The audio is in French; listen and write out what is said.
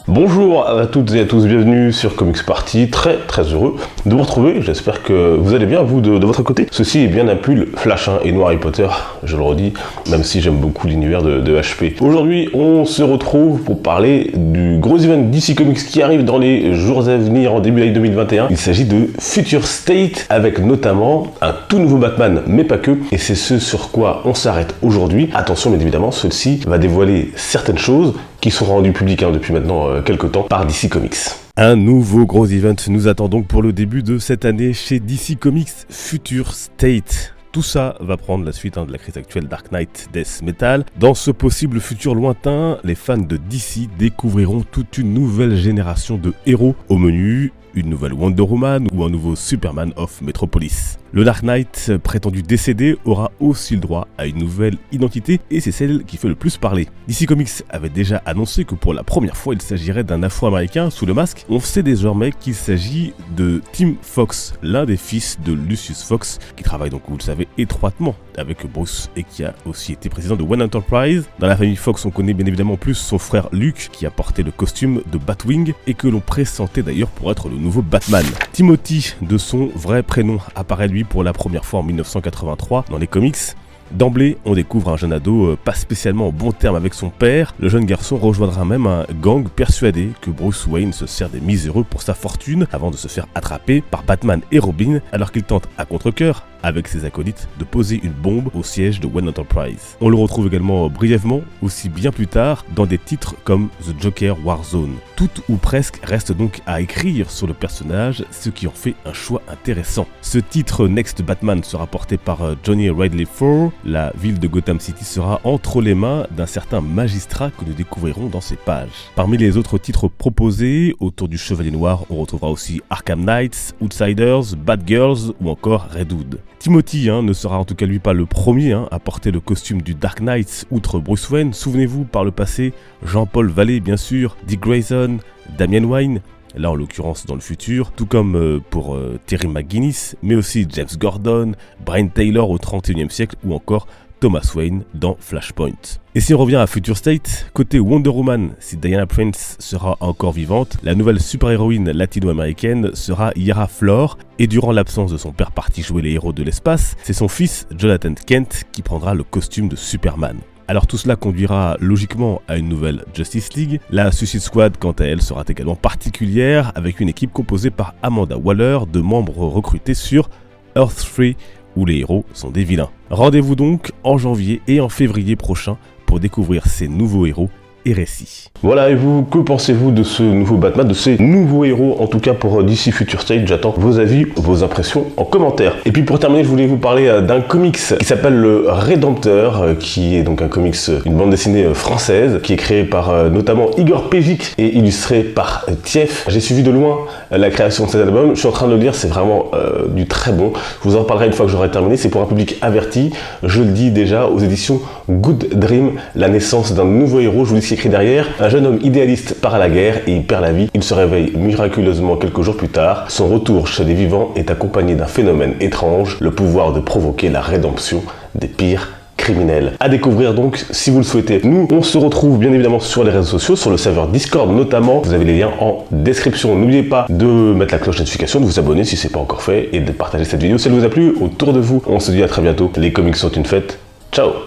Bonjour à toutes et à tous, bienvenue sur Comics Party, très heureux de vous retrouver, j'espère que vous allez bien vous de votre côté. Ceci est bien un pull Flash et non Harry Potter, je le redis, même si j'aime beaucoup l'univers de HP. Aujourd'hui on se retrouve pour parler du gros event DC Comics qui arrive dans les jours à venir en début d'année 2021. Il s'agit de Future State avec notamment un tout nouveau Batman, mais pas que, et c'est ce sur quoi on s'arrête aujourd'hui. Attention bien évidemment, celui-ci va dévoiler certaines choses qui sont rendus publics depuis maintenant quelques temps par DC Comics. Un nouveau gros event nous attend donc pour le début de cette année chez DC Comics, Future State. Tout ça va prendre la suite de la crise actuelle Dark Knight Death Metal. Dans ce possible futur lointain, les fans de DC découvriront toute une nouvelle génération de héros. Au menu, une nouvelle Wonder Woman ou un nouveau Superman of Metropolis. Le Dark Knight, prétendu décédé, aura aussi le droit à une nouvelle identité et c'est celle qui fait le plus parler. DC Comics avait déjà annoncé que pour la première fois il s'agirait d'un Afro-Américain sous le masque. On sait désormais qu'il s'agit de Tim Fox, l'un des fils de Lucius Fox, qui travaille donc, vous le savez, étroitement avec Bruce et qui a aussi été président de Wayne Enterprise. Dans la famille Fox, on connaît bien évidemment plus son frère Luke, qui a porté le costume de Batwing et que l'on pressentait d'ailleurs pour être le nouveau Batman. Timothy, de son vrai prénom, apparaît lui pour la première fois en 1983 dans les comics. D'emblée, on découvre un jeune ado pas spécialement en bon terme avec son père. Le jeune garçon rejoindra même un gang persuadé que Bruce Wayne se sert des miséreux pour sa fortune avant de se faire attraper par Batman et Robin alors qu'il tente à contre-cœur avec ses acolytes de poser une bombe au siège de Wayne Enterprise. On le retrouve également brièvement, aussi bien plus tard, dans des titres comme The Joker Warzone. Tout ou presque reste donc à écrire sur le personnage, ce qui en fait un choix intéressant. Ce titre Next Batman sera porté par Johnny Ridley IV. La ville de Gotham City sera entre les mains d'un certain magistrat que nous découvrirons dans ces pages. Parmi les autres titres proposés, autour du Chevalier Noir, on retrouvera aussi Arkham Knights, Outsiders, Bad Girls ou encore Red Hood. Timothy ne sera en tout cas lui pas le premier à porter le costume du Dark Knight outre Bruce Wayne. Souvenez-vous par le passé, Jean-Paul Vallée bien sûr, Dick Grayson, Damian Wayne, là en l'occurrence dans le futur, tout comme pour Terry McGinnis, mais aussi James Gordon, Brian Taylor au 31e siècle ou encore Thomas Wayne dans Flashpoint. Et si on revient à Future State, côté Wonder Woman, si Diana Prince sera encore vivante, la nouvelle super-héroïne latino-américaine sera Yara Flor, et durant l'absence de son père parti jouer les héros de l'espace, c'est son fils Jonathan Kent qui prendra le costume de Superman. Alors tout cela conduira logiquement à une nouvelle Justice League. La Suicide Squad, quant à elle, sera également particulière, avec une équipe composée par Amanda Waller, de membres recrutés sur Earth 3, où les héros sont des vilains. Rendez-vous donc en janvier et en février prochain pour découvrir ces nouveaux héros et récits. Voilà, et vous, que pensez-vous de ce nouveau Batman, de ces nouveaux héros, en tout cas pour DC Future State? J'attends vos avis, vos impressions en commentaire. Et puis pour terminer, je voulais vous parler d'un comics qui s'appelle Le Rédempteur, qui est donc un comics, une bande dessinée française, qui est créée par notamment Igor Pejic et illustrée par Tief. J'ai suivi de loin la création de cet album, je suis en train de le lire, c'est vraiment du très bon. Je vous en reparlerai une fois que j'aurai terminé, c'est pour un public averti, je le dis déjà, aux éditions Good Dream, la naissance d'un nouveau héros. Je vous dis ce qui est écrit derrière: un jeune homme idéaliste part à la guerre et il perd la vie. Il se réveille miraculeusement quelques jours plus tard. Son retour chez les vivants est accompagné d'un phénomène étrange, le pouvoir de provoquer la rédemption des pires criminels. À découvrir donc si vous le souhaitez. Nous, on se retrouve bien évidemment sur les réseaux sociaux, sur le serveur Discord notamment. Vous avez les liens en description. N'oubliez pas de mettre la cloche de notification, de vous abonner si c'est pas encore fait et de partager cette vidéo si elle vous a plu autour de vous. On se dit à très bientôt. Les comics sont une fête. Ciao!